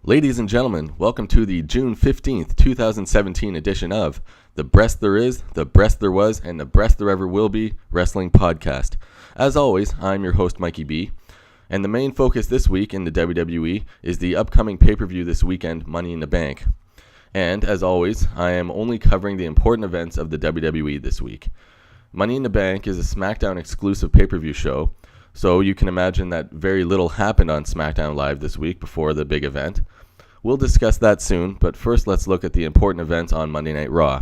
Ladies and gentlemen, welcome to the June 15th, 2017 edition of The Breast There Is, The Breast There Was, and The Breast There Ever Will Be Wrestling Podcast. As always, I'm your host, Mikey B. And the main focus this week in the WWE is the upcoming pay-per-view this weekend, Money in the Bank. And, as always, I am only covering the important events of the WWE this week. Money in the Bank is a Smackdown exclusive pay-per-view show, so you can imagine that very little happened on Smackdown Live this week before the big event. We'll discuss that soon, but first let's look at the important events on Monday Night Raw.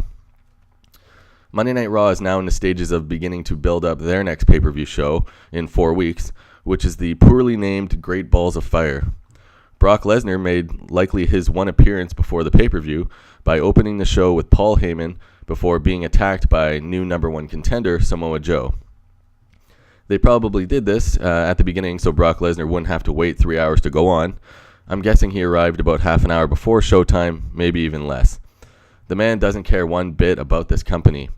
Monday Night Raw is now in the stages of beginning to build up their next pay-per-view show in 4 weeks, which is the poorly named Great Balls of Fire. Brock Lesnar made likely his one appearance before the pay-per-view by opening the show with Paul Heyman before being attacked by new number one contender Samoa Joe. They probably did this at the beginning so Brock Lesnar wouldn't have to wait 3 hours to go on. I'm guessing he arrived about half an hour before showtime, maybe even less. The man doesn't care one bit about this company.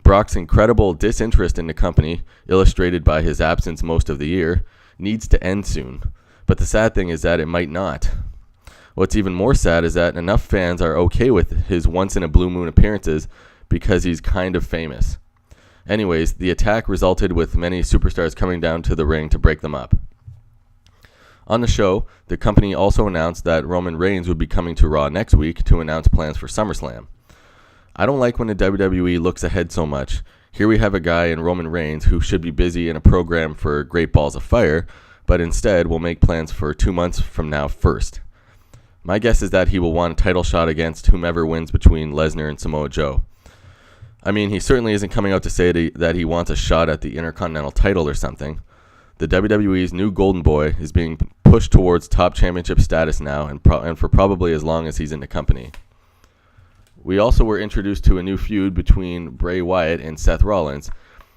Brock's incredible disinterest in the company, illustrated by his absence most of the year, needs to end soon. But the sad thing is that it might not. What's even more sad is that enough fans are okay with his once-in-a-blue-moon appearances because he's kind of famous. Anyways, the attack resulted with many superstars coming down to the ring to break them up. On the show, the company also announced that Roman Reigns would be coming to Raw next week to announce plans for SummerSlam. I don't like when the WWE looks ahead so much. Here we have a guy in Roman Reigns who should be busy in a program for Great Balls of Fire, but instead will make plans for 2 months from now first. My guess is that he will want a title shot against whomever wins between Lesnar and Samoa Joe. I mean, he certainly isn't coming out to say that he wants a shot at the Intercontinental title or something. The WWE's new Golden Boy is being pushed towards top championship status now and for probably as long as he's in the company. We also were introduced to a new feud between Bray Wyatt and Seth Rollins,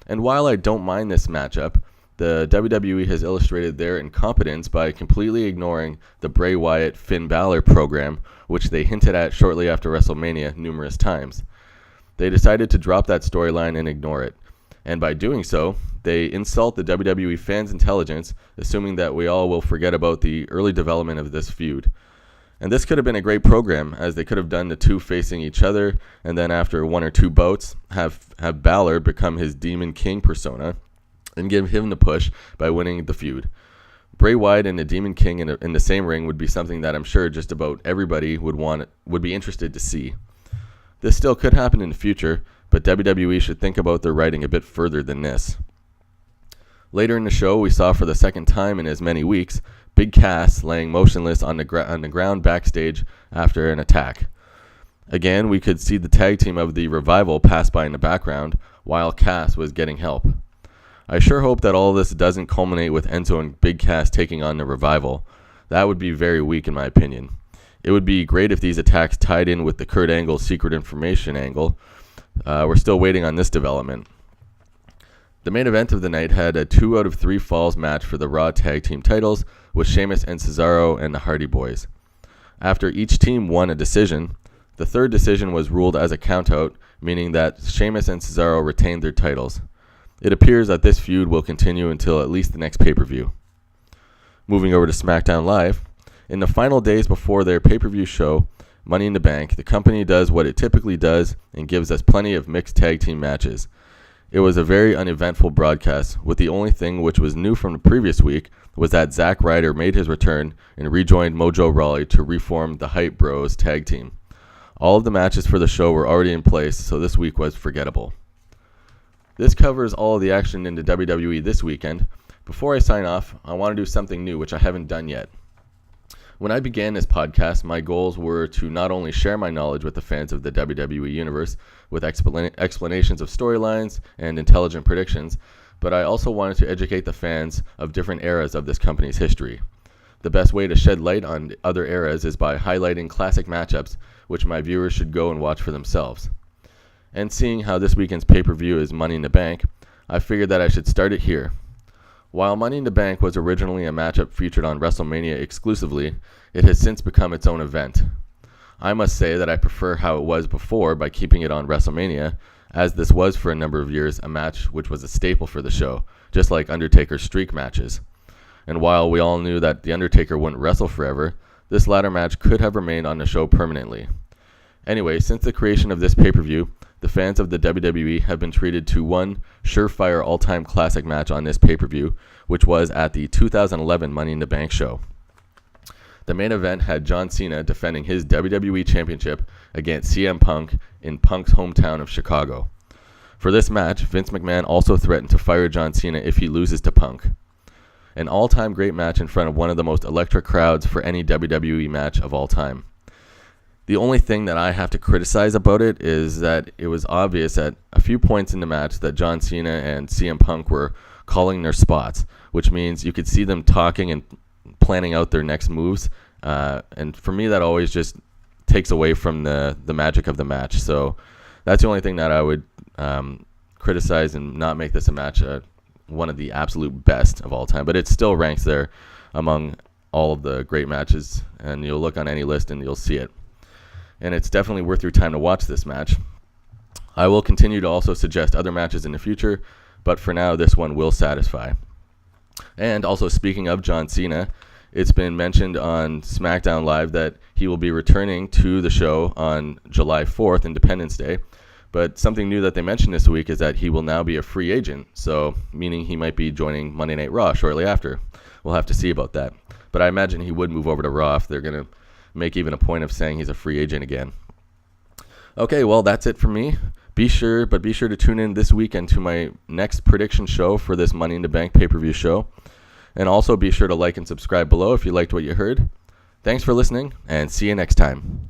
and while I don't mind this matchup, the WWE has illustrated their incompetence by completely ignoring the Bray Wyatt-Finn Balor program, which they hinted at shortly after WrestleMania numerous times. They decided to drop that storyline and ignore it. And by doing so, they insult the WWE fans' intelligence, assuming that we all will forget about the early development of this feud. And this could have been a great program, as they could have done the two facing each other, and then after 1 or 2 bouts, have Balor become his Demon King persona, and give him the push by winning the feud. Bray Wyatt and the Demon King in the same ring would be something that I'm sure just about everybody would be interested to see. This still could happen in the future, but WWE should think about their writing a bit further than this. Later in the show, we saw for the second time in as many weeks, Big Cass laying motionless on the ground backstage after an attack. Again, we could see the tag team of the Revival pass by in the background while Cass was getting help. I sure hope that all of this doesn't culminate with Enzo and Big Cass taking on the Revival. That would be very weak in my opinion. It would be great if these attacks tied in with the Kurt Angle secret information angle. We're still waiting on this development. The main event of the night had a 2 out of 3 falls match for the Raw Tag Team titles with Sheamus and Cesaro and the Hardy Boys. After each team won a decision, the third decision was ruled as a countout, meaning that Sheamus and Cesaro retained their titles. It appears that this feud will continue until at least the next pay-per-view. Moving over to SmackDown Live, in the final days before their pay-per-view show, Money in the Bank, the company does what it typically does and gives us plenty of mixed tag team matches. It was a very uneventful broadcast, with the only thing which was new from the previous week was that Zack Ryder made his return and rejoined Mojo Rawley to reform the Hype Bros tag team. All of the matches for the show were already in place, so this week was forgettable. This covers all of the action in the WWE this weekend. Before I sign off, I want to do something new which I haven't done yet. When I began this podcast, my goals were to not only share my knowledge with the fans of the WWE Universe with explanations of storylines and intelligent predictions, but I also wanted to educate the fans of different eras of this company's history. The best way to shed light on other eras is by highlighting classic matchups, which my viewers should go and watch for themselves. And seeing how this weekend's pay-per-view is Money in the Bank, I figured that I should start it here. While Money in the Bank was originally a matchup featured on WrestleMania exclusively, it has since become its own event. I must say that I prefer how it was before by keeping it on WrestleMania, as this was for a number of years a match which was a staple for the show, just like Undertaker's streak matches. And while we all knew that The Undertaker wouldn't wrestle forever, this latter match could have remained on the show permanently. Anyway, since the creation of this pay-per-view, the fans of the WWE have been treated to one surefire all-time classic match on this pay-per-view, which was at the 2011 Money in the Bank show. The main event had John Cena defending his WWE Championship against CM Punk in Punk's hometown of Chicago. For this match, Vince McMahon also threatened to fire John Cena if he loses to Punk. An all-time great match in front of one of the most electric crowds for any WWE match of all time. The only thing that I have to criticize about it is that it was obvious at a few points in the match that John Cena and CM Punk were calling their spots, which means you could see them talking and planning out their next moves. And for me, that always just takes away from the magic of the match. So that's the only thing that I would criticize and not make this a match one of the absolute best of all time. But it still ranks there among all of the great matches. And you'll look on any list and you'll see it. And it's definitely worth your time to watch this match. I will continue to also suggest other matches in the future, but for now, this one will satisfy. And also, speaking of John Cena, it's been mentioned on Smackdown Live that he will be returning to the show on July 4th, Independence Day. But something new that they mentioned this week is that he will now be a free agent, so meaning he might be joining Monday Night Raw shortly after. We'll have to see about that. But I imagine he would move over to Raw if they're going to make even a point of saying he's a free agent again. Okay, well, that's it for me. Be sure to tune in this weekend to my next prediction show for this Money in the Bank pay-per-view show. And also be sure to like and subscribe below if you liked what you heard. Thanks for listening, and see you next time.